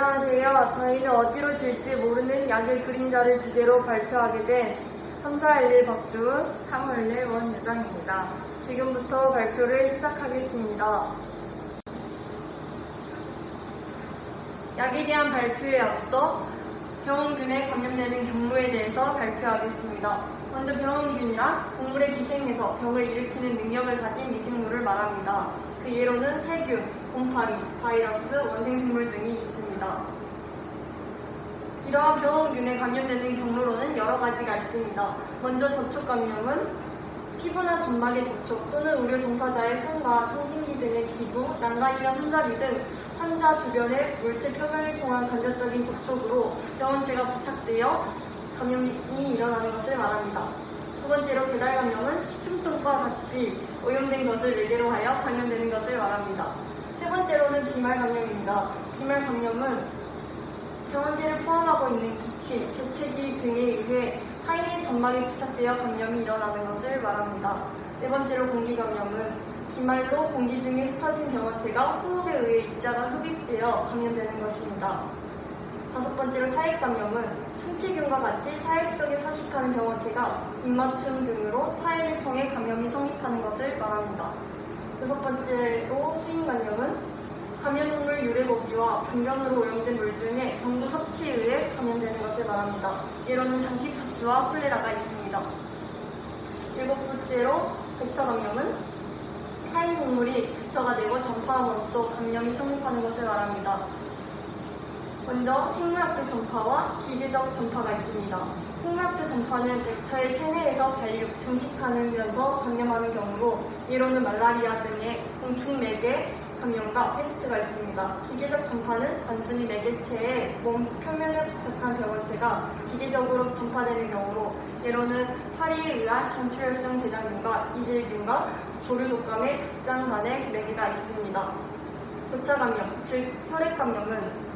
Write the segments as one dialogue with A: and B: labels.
A: 안녕하세요. 저희는 어디로 질지 모르는 약의 그림자를 주제로 발표하게 된 3411 박주은, 3511 원여정입니다. 지금부터 발표를 시작하겠습니다. 약에 대한 발표에 앞서 병원균에 감염되는 경로에 대해서 발표하겠습니다. 먼저 병원균이란 동물의 기생에서 병을 일으키는 능력을 가진 미생물을 말합니다. 그 예로는 세균, 곰팡이, 바이러스, 원생생물 등이 있습니다. 이러한 병원균에 감염되는 경로로는 여러 가지가 있습니다. 먼저 접촉 감염은 피부나 점막의 접촉 또는 의료 종사자의 손과 청진기 등의 기부, 난간이나 손잡이 등 환자 주변의 물체 표면을 통한 간접적인 접촉으로 병원체가 부착되어 감염이 일어나는 것을 말합니다. 두 번째로 배달 감염은 식중독과 같이 오염된 것을 매개로 하여 감염되는 것을 말합니다. 세 번째로는 비말 감염입니다. 비말 감염은 병원체를 포함하고 있는 기침, 재채기 등에 의해 타인의 점막에 부착되어 감염이 일어나는 것을 말합니다. 네 번째로 공기 감염은 비말로 공기 중에 흩어진 병원체가 호흡에 의해 입자가 흡입되어 감염되는 것입니다. 다섯 번째로 타액 감염은 충치균과 같이 타액 속에 서식하는 병원체가 입맞춤 등으로 타액을 통해 감염이 성립하는 것을 말합니다. 여섯 번째로 수인 감염은 감염동물 유래모기와 분변으로 오염된 물 등의 병도 섭취에 의해 감염되는 것을 말합니다. 예로는 장티푸스와 콜레라가 있습니다. 일곱 번째로 벡터 감염은 타인 동물이 벡터가 되고 전파함으로써 감염이 성립하는 것을 말합니다. 먼저 생물학적 전파와 기계적 전파가 있습니다. 생물학적 전파는 벡터의 체내에서 발육, 증식하면서 감염하는 경우로 예로는 말라리아 등의 공충 매개 감염과 패스트가 있습니다. 기계적 전파는 단순히 매개체의 몸 표면에 부착한 병원체가 기계적으로 전파되는 경우로 예로는 파리에 의한 전출혈성 대장균과 이질균과 조류독감의 극장 간의 매개가 있습니다. 교차 감염, 즉 혈액 감염은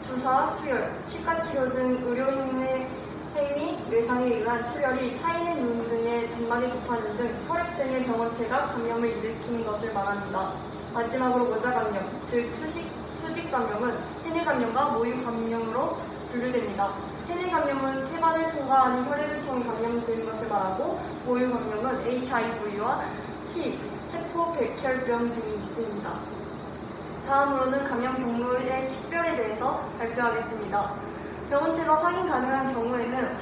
A: 주사, 수혈, 치과치료 등 의료인의 행위, 외상에 의한 출혈이 타인의 눈 등의 점막에 접하는 등 혈액 등의 병원체가 감염을 일으키는 것을 말합니다. 마지막으로 모자 감염, 즉 수직 감염은 세뇌 감염과 모유 감염으로 분류됩니다. 세뇌 감염은 폐관을 통과하는 혈액을 통해 감염되는 것을 말하고 모유 감염은 HIV와 T, 세포 백혈병 등이 있습니다. 다음으로는 감염 경로의 식별에 대해서 발표하겠습니다. 병원체가 확인 가능한 경우에는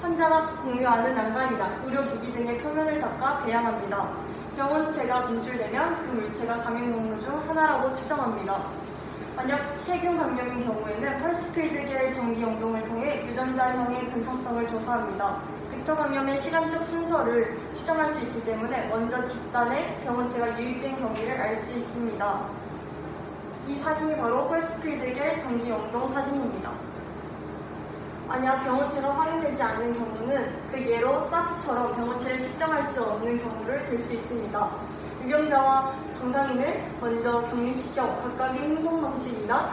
A: 환자가 공유하는 난간이나 의료기기 등의 표면을 닦아 배양합니다. 병원체가 분출되면 그 물체가 감염 경로 중 하나라고 추정합니다. 만약 세균 감염인 경우에는 펄스필드계 전기 영동을 통해 유전자형의 근사성을 조사합니다. 벡터 감염의 시간적 순서를 추정할 수 있기 때문에 먼저 집단에 병원체가 유입된 경위를 알 수 있습니다. 이 사진이 바로 펄스필드계 전기 영동 사진입니다. 만약 병원체가 확인되지 않는 경우는 그 예로 사스처럼 병원체를 특정할 수 없는 경우를 들 수 있습니다. 유병자와 정상인을 먼저 격리시켜 각각의 행동 방식이나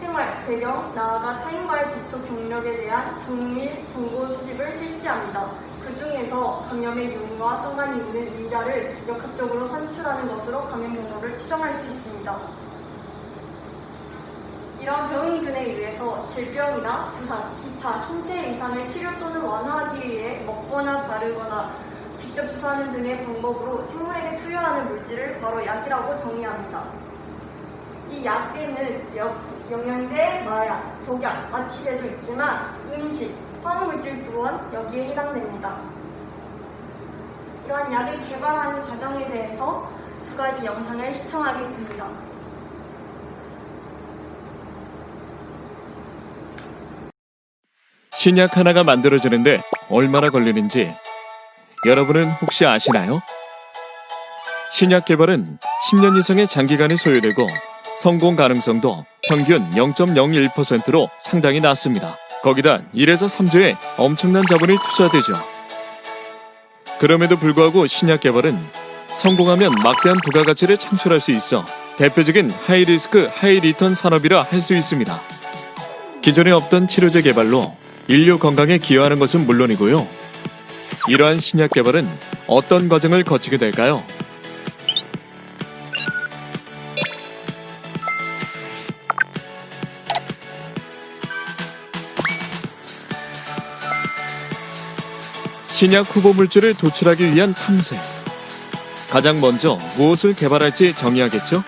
A: 생활, 배경, 나아가 타인과의 접촉 경력에 대한 정밀 정보 수집을 실시합니다. 그 중에서 감염의 요인과 상관이 있는 인자를 역학적으로 산출하는 것으로 감염 경로를 추정할 수 있습니다. 이런 병원균에 의해서 질병이나 부상, 기타 신체 이상을 치료 또는 완화하기 위해 먹거나 바르거나 직접 주사하는 등의 방법으로 생물에게 투여하는 물질을 바로 약이라고 정의합니다. 이 약에는 영양제, 마약, 독약, 마취제도 있지만 음식, 화학물질 또한 여기에 해당됩니다. 이러한 약을 개발하는 과정에 대해서 두 가지 영상을 시청하겠습니다.
B: 신약 하나가 만들어지는데 얼마나 걸리는지 여러분은 혹시 아시나요? 신약 개발은 10년 이상의 장기간이 소요되고 성공 가능성도 평균 0.01%로 상당히 낮습니다. 거기다 1에서 3조의 엄청난 자본이 투자되죠. 그럼에도 불구하고 신약 개발은 성공하면 막대한 부가가치를 창출할 수 있어 대표적인 하이리스크 하이리턴 산업이라 할 수 있습니다. 기존에 없던 치료제 개발로 인류 건강에 기여하는 것은 물론이고요. 이러한 신약 개발은 어떤 과정을 거치게 될까요? 신약 후보 물질을 도출하기 위한 탐색. 가장 먼저 무엇을 개발할지 정의하겠죠?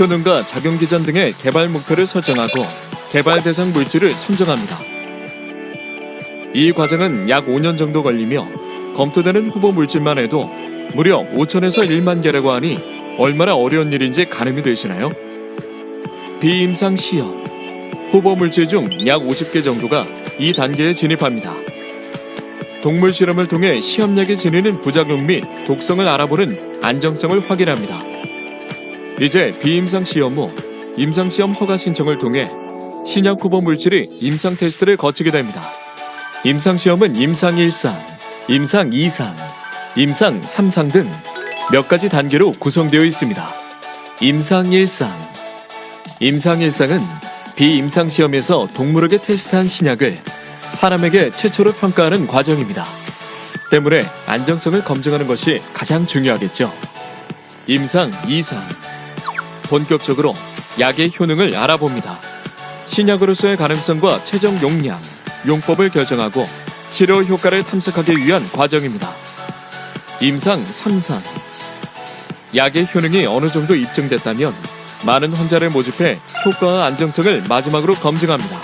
B: 효능과 작용 기전 등의 개발 목표를 설정하고 개발 대상 물질을 선정합니다. 이 과정은 약 5년 정도 걸리며 검토되는 후보 물질만 해도 무려 5천에서 1만 개라고 하니 얼마나 어려운 일인지 가늠이 되시나요? 비임상 시험. 후보 물질 중 약 50개 정도가 이 단계에 진입합니다. 동물 실험을 통해 시험약이 지니는 부작용 및 독성을 알아보는 안정성을 확인합니다. 이제 비임상 시험 후 임상 시험 허가 신청을 통해 신약 후보 물질이 임상 테스트를 거치게 됩니다. 임상 시험은 임상 1상, 임상 2상, 임상 3상 등 몇 가지 단계로 구성되어 있습니다. 임상 1상. 임상 1상은 비임상 시험에서 동물에게 테스트한 신약을 사람에게 최초로 평가하는 과정입니다. 때문에 안정성을 검증하는 것이 가장 중요하겠죠. 임상 2상. 본격적으로 약의 효능을 알아봅니다. 신약으로서의 가능성과 최종 용량, 용법을 결정하고 치료 효과를 탐색하기 위한 과정입니다. 임상 3상. 약의 효능이 어느 정도 입증됐다면 많은 환자를 모집해 효과와 안정성을 마지막으로 검증합니다.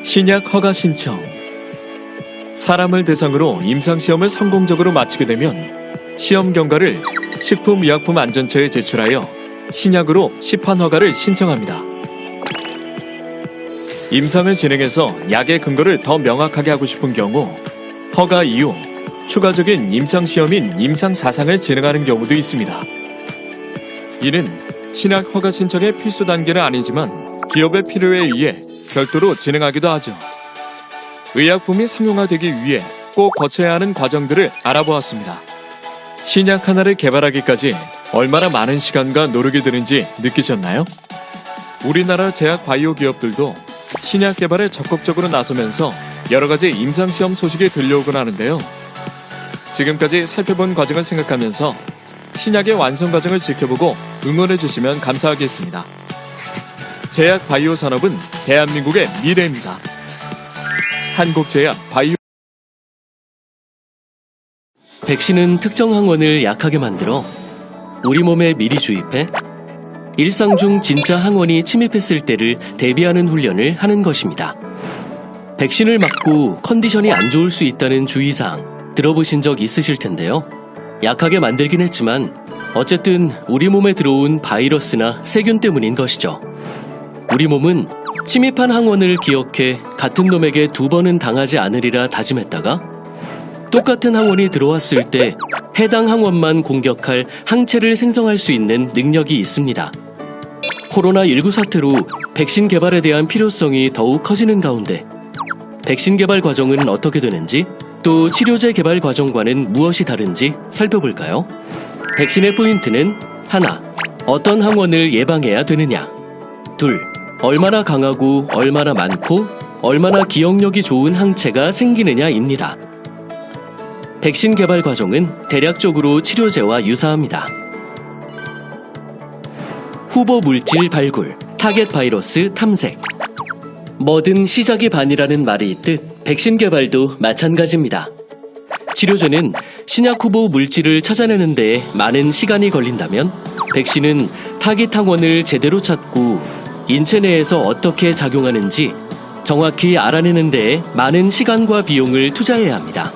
B: 신약 허가 신청. 사람을 대상으로 임상시험을 성공적으로 마치게 되면 시험 경과를 식품의약품안전처에 제출하여 신약으로 시판 허가를 신청합니다. 임상을 진행해서 약의 근거를 더 명확하게 하고 싶은 경우 허가 이후 추가적인 임상시험인 임상 4상을 진행하는 경우도 있습니다. 이는 신약 허가 신청의 필수 단계는 아니지만 기업의 필요에 의해 별도로 진행하기도 하죠. 의약품이 상용화되기 위해 꼭 거쳐야 하는 과정들을 알아보았습니다. 신약 하나를 개발하기까지 얼마나 많은 시간과 노력이 드는지 느끼셨나요? 우리나라 제약 바이오 기업들도 신약 개발에 적극적으로 나서면서 여러 가지 임상시험 소식이 들려오곤 하는데요. 지금까지 살펴본 과정을 생각하면서 신약의 완성 과정을 지켜보고 응원해 주시면 감사하겠습니다. 제약 바이오 산업은 대한민국의 미래입니다. 한국제약 바이오.
C: 백신은 특정 항원을 약하게 만들어 우리 몸에 미리 주입해 일상 중 진짜 항원이 침입했을 때를 대비하는 훈련을 하는 것입니다. 백신을 맞고 컨디션이 안 좋을 수 있다는 주의사항 들어보신 적 있으실 텐데요. 약하게 만들긴 했지만 어쨌든 우리 몸에 들어온 바이러스나 세균 때문인 것이죠. 우리 몸은 침입한 항원을 기억해 같은 놈에게 2번은 당하지 않으리라 다짐했다가 똑같은 항원이 들어왔을 때 해당 항원만 공격할 항체를 생성할 수 있는 능력이 있습니다. 코로나19 사태로 백신 개발에 대한 필요성이 더욱 커지는 가운데 백신 개발 과정은 어떻게 되는지, 또 치료제 개발 과정과는 무엇이 다른지 살펴볼까요? 백신의 포인트는 하나, 어떤 항원을 예방해야 되느냐. 둘, 얼마나 강하고 얼마나 많고 얼마나 기억력이 좋은 항체가 생기느냐입니다. 백신 개발 과정은 대략적으로 치료제와 유사합니다. 후보 물질 발굴, 타겟 바이러스 탐색. 뭐든 시작이 반이라는 말이 있듯 백신 개발도 마찬가지입니다. 치료제는 신약 후보 물질을 찾아내는 데에 많은 시간이 걸린다면 백신은 타깃 항원을 제대로 찾고 인체 내에서 어떻게 작용하는지 정확히 알아내는 데에 많은 시간과 비용을 투자해야 합니다.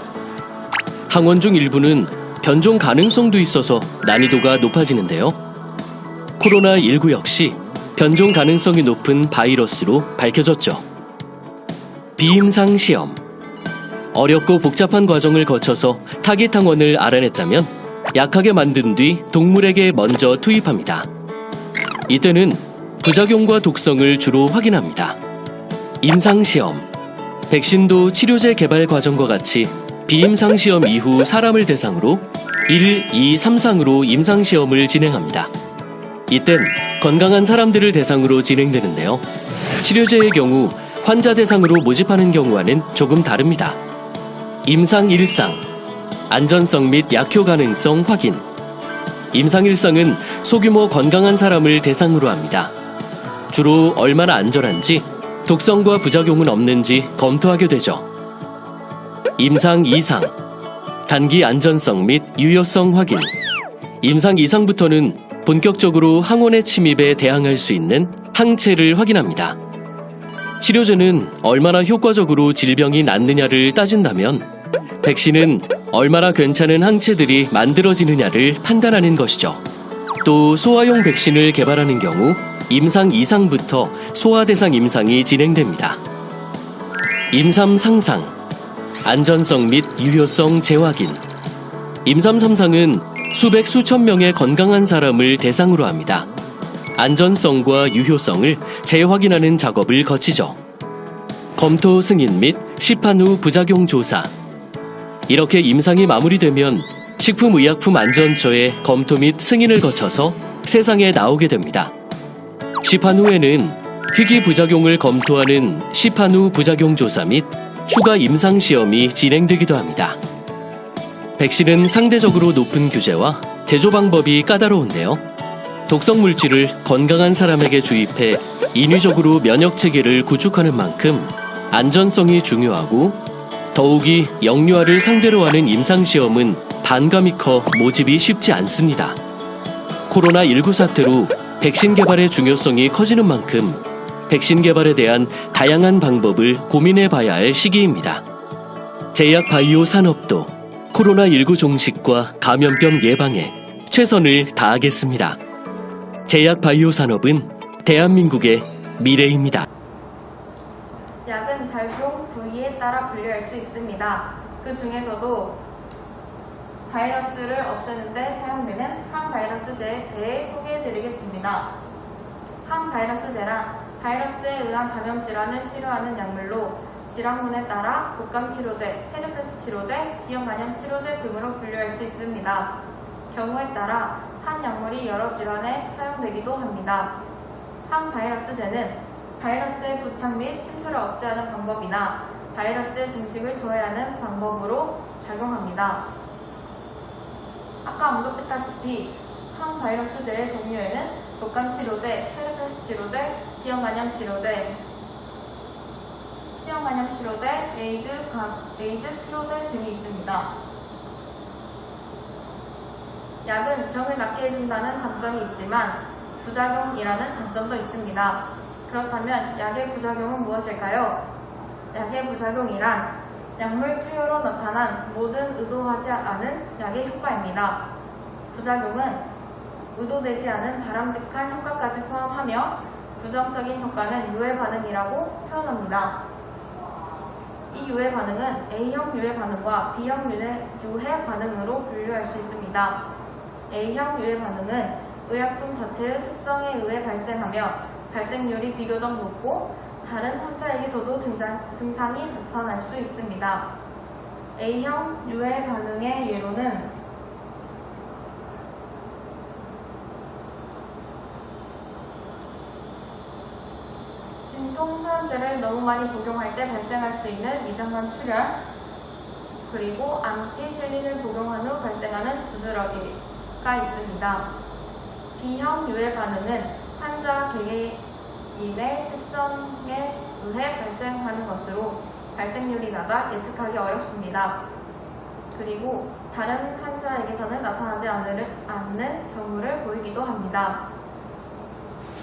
C: 항원 중 일부는 변종 가능성도 있어서 난이도가 높아지는데요. 코로나19 역시 변종 가능성이 높은 바이러스로 밝혀졌죠. 비임상 시험. 어렵고 복잡한 과정을 거쳐서 타깃 항원을 알아냈다면 약하게 만든 뒤 동물에게 먼저 투입합니다. 이때는 부작용과 독성을 주로 확인합니다. 임상 시험. 백신도 치료제 개발 과정과 같이 비임상 시험 이후 사람을 대상으로 1, 2, 3상으로 임상 시험을 진행합니다. 이땐 건강한 사람들을 대상으로 진행되는데요. 치료제의 경우 환자 대상으로 모집하는 경우와는 조금 다릅니다. 임상 1상, 안전성 및 약효 가능성 확인. 임상 1상은 소규모 건강한 사람을 대상으로 합니다. 주로 얼마나 안전한지, 독성과 부작용은 없는지 검토하게 되죠. 임상 2상, 단기 안전성 및 유효성 확인. 임상 2상부터는 본격적으로 항원의 침입에 대항할 수 있는 항체를 확인합니다. 치료제는 얼마나 효과적으로 질병이 낫느냐를 따진다면 백신은 얼마나 괜찮은 항체들이 만들어지느냐를 판단하는 것이죠. 또 소아용 백신을 개발하는 경우 임상 2상부터 소아 대상 임상이 진행됩니다. 임상 3상, 안전성 및 유효성 재확인. 임상 3상은 수백 수천 명의 건강한 사람을 대상으로 합니다. 안전성과 유효성을 재확인하는 작업을 거치죠. 검토 승인 및 시판 후 부작용 조사. 이렇게 임상이 마무리되면 식품의약품안전처의 검토 및 승인을 거쳐서 세상에 나오게 됩니다. 시판 후에는 희귀 부작용을 검토하는 시판 후 부작용 조사 및 추가 임상시험이 진행되기도 합니다. 백신은 상대적으로 높은 규제와 제조 방법이 까다로운데요. 독성 물질을 건강한 사람에게 주입해 인위적으로 면역 체계를 구축하는 만큼 안전성이 중요하고 더욱이 영유아를 상대로 하는 임상시험은 반감이 커 모집이 쉽지 않습니다. 코로나19 사태로 백신 개발의 중요성이 커지는 만큼 백신 개발에 대한 다양한 방법을 고민해 봐야 할 시기입니다. 제약 바이오 산업도 코로나19 종식과 감염병 예방에 최선을 다하겠습니다. 제약 바이오 산업은 대한민국의 미래입니다.
A: 약은 작용 부위에 따라 분류할 수 있습니다. 그 중에서도 바이러스를 없애는 데 사용되는 항바이러스제에 대해 소개해드리겠습니다. 항바이러스제란 바이러스에 의한 감염 질환을 치료하는 약물로 질환군에 따라 독감 치료제, 헤르페스 치료제, 비형 간염 치료제 등으로 분류할 수 있습니다. 경우에 따라 한 약물이 여러 질환에 사용되기도 합니다. 항바이러스제는 바이러스의 부착 및 침투를 억제하는 방법이나 바이러스의 증식을 조회하는 방법으로 작용합니다. 아까 언급했다시피 항바이러스제의 종류에는 독감 치료제, 헤르페스 치료제, 비형 간염 치료제, 시형 간염 치료제, 에이즈 치료제 등이 있습니다. 약은 병을 낫게 해준다는 장점이 있지만 부작용이라는 단점도 있습니다. 그렇다면 약의 부작용은 무엇일까요? 약의 부작용이란 약물 투여로 나타난 모든 의도하지 않은 약의 효과입니다. 부작용은 의도되지 않은 바람직한 효과까지 포함하며 부정적인 효과는 유해 반응이라고 표현합니다. 이 유해 반응은 A형 유해 반응과 B형 유해 반응으로 분류할 수 있습니다. A형 유해 반응은 의약품 자체의 특성에 의해 발생하며 발생률이 비교적 높고 다른 환자에게서도 증상이 나타날 수 있습니다. A형 유해 반응의 예로는 진통소염제를 너무 많이 복용할 때 발생할 수 있는 위장관 출혈, 그리고 암피실린을 복용한 후 발생하는 두드러기가 있습니다. B형 유해 반응은 환자 개개인의 특성에 의해 발생하는 것으로 발생률이 낮아 예측하기 어렵습니다. 그리고 다른 환자에게서는 나타나지 않는 경우를 보이기도 합니다.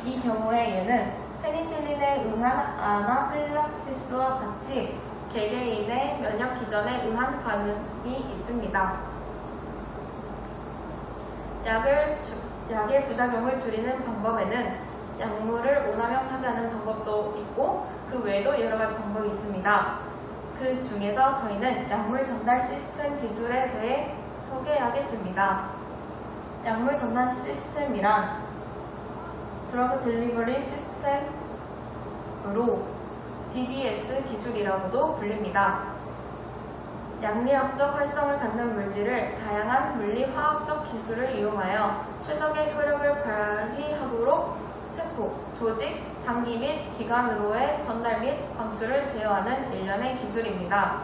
A: 이 경우에는 페니실린에 의한 아나필락시스와 같이 개개인의 면역 기전에 의한 반응이 있습니다. 약의 부작용을 줄이는 방법에는 약물을 오남용하지 않는 방법도 있고 그 외에도 여러 가지 방법이 있습니다. 그 중에서 저희는 약물 전달 시스템 기술에 대해 소개하겠습니다. 약물 전달 시스템이란 드러그 딜리버리 시스템으로 DDS 기술이라고도 불립니다. 약리학적 활성을 갖는 물질을 다양한 물리화학적 기술을 이용하여 최적의 효력을 발휘하도록 세포, 조직, 장기 및 기관으로의 전달 및 방출을 제어하는 일련의 기술입니다.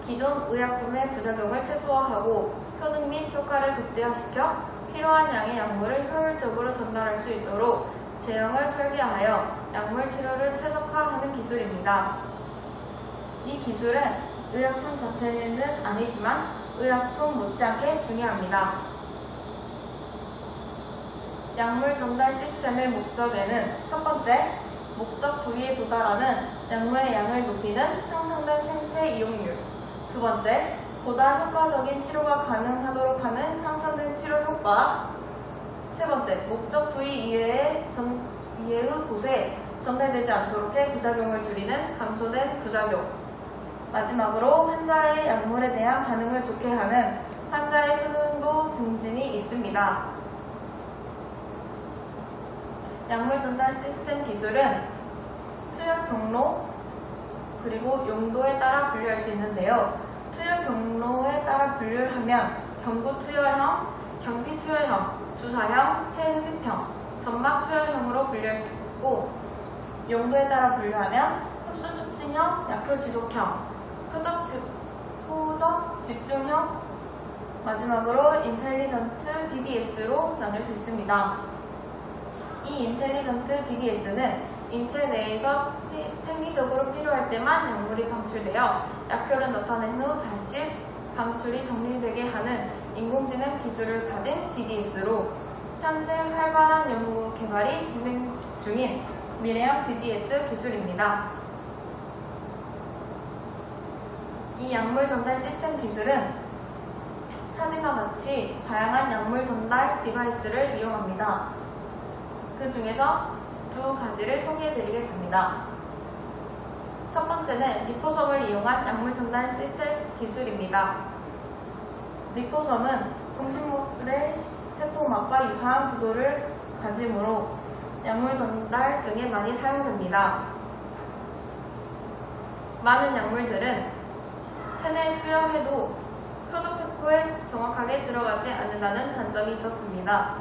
A: 기존 의약품의 부작용을 최소화하고 효능 및 효과를 극대화시켜 필요한 양의 약물을 효율적으로 전달할 수 있도록 제형을 설계하여 약물 치료를 최적화하는 기술입니다. 이 기술은 의약품 자체는 아니지만 의약품 못지않게 중요합니다. 약물 전달 시스템의 목적에는 첫 번째, 목적 부위에 도달하는 약물의 양을 높이는 향상된 생체 이용률. 두 번째, 보다 효과적인 치료가 가능하도록 하는 향상된 치료 효과. 세 번째, 목적 부위 이외의 곳에 전달되지 않도록 해 부작용을 줄이는 감소된 부작용. 마지막으로 환자의 약물에 대한 반응을 좋게 하는 환자의 순도 증진이 있습니다. 약물 전달 시스템 기술은 투여 경로 그리고 용도에 따라 분류할 수 있는데요. 투여 경로에 따라 분류를 하면 경구 투여형, 경피 투여형, 주사형, 폐흡입형, 점막 투여형으로 분류할 수 있고, 용도에 따라 분류하면 흡수 촉진형, 약효 지속형, 포적 집중형, 마지막으로 인텔리전트 DDS로 나눌 수 있습니다. 이 인텔리전트 DDS는 인체 내에서 생리적으로 필요할 때만 약물이 방출되어 약효를 나타낸 후 다시 방출이 정리되게 하는 인공지능 기술을 가진 DDS로 현재 활발한 연구 개발이 진행 중인 미래형 DDS 기술입니다. 이 약물 전달 시스템 기술은 사진과 같이 다양한 약물 전달 디바이스를 이용합니다. 그 중에서 두 가지를 소개해 드리겠습니다. 첫 번째는 리포솜을 이용한 약물 전달 시스템 기술입니다. 리포솜은 동식물의 세포막과 유사한 구조를 가지므로 약물 전달 등에 많이 사용됩니다. 많은 약물들은 체내에 투여해도 표적 세포에 정확하게 들어가지 않는다는 단점이 있었습니다.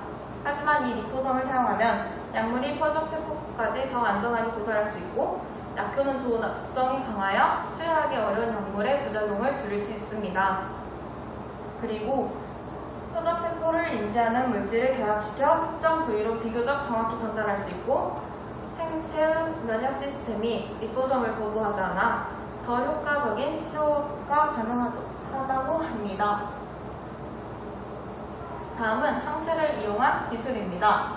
A: 하지만 이 리포솜을 사용하면 약물이 표적 세포까지 더 안전하게 도달할 수 있고, 약효는 좋은 독성이 강하여 투여하기 어려운 약물의 부작용을 줄일 수 있습니다. 그리고 표적 세포를 인지하는 물질을 결합시켜 특정 부위로 비교적 정확히 전달할 수 있고, 생체의 면역 시스템이 리포솜을 거부하지 않아 더 효과적인 치료가 가능하다고 합니다. 다음은 항체를 이용한 기술입니다.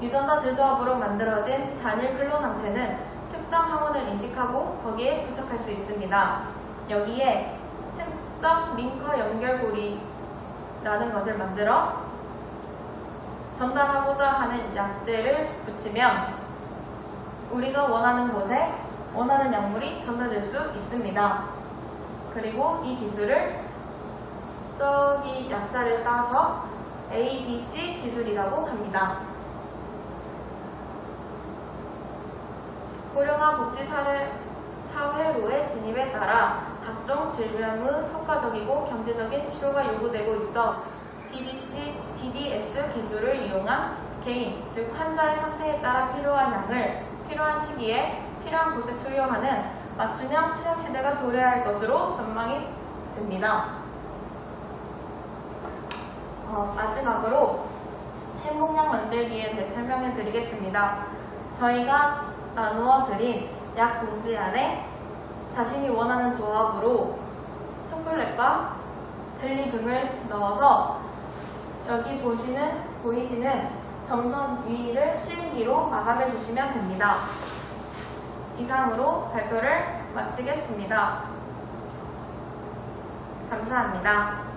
A: 유전자 재조합으로 만들어진 단일 클론 항체는 특정 항원을 인식하고 거기에 부착할 수 있습니다. 여기에 특정 링커 연결고리라는 것을 만들어 전달하고자 하는 약제를 붙이면 우리가 원하는 곳에 원하는 약물이 전달될 수 있습니다. 그리고 이 기술을 저기 약자를 따서 ADC 기술이라고 합니다. 고령화 복지사회로의 진입에 따라 각종 질병의 효과적이고 경제적인 치료가 요구되고 있어 DDS 기술을 이용한 개인, 즉 환자의 상태에 따라 필요한 약을 필요한 시기에 필요한 곳에 투여하는 맞춤형 투약 시대가 도래할 것으로 전망이 됩니다. 마지막으로 행복약 만들기에 대해 설명해 드리겠습니다. 저희가 나누어 드린 약 봉지 안에 자신이 원하는 조합으로 초콜릿과 젤리 등을 넣어서 여기 보이시는 점선 위를 실링기로 마감해 주시면 됩니다. 이상으로 발표를 마치겠습니다. 감사합니다.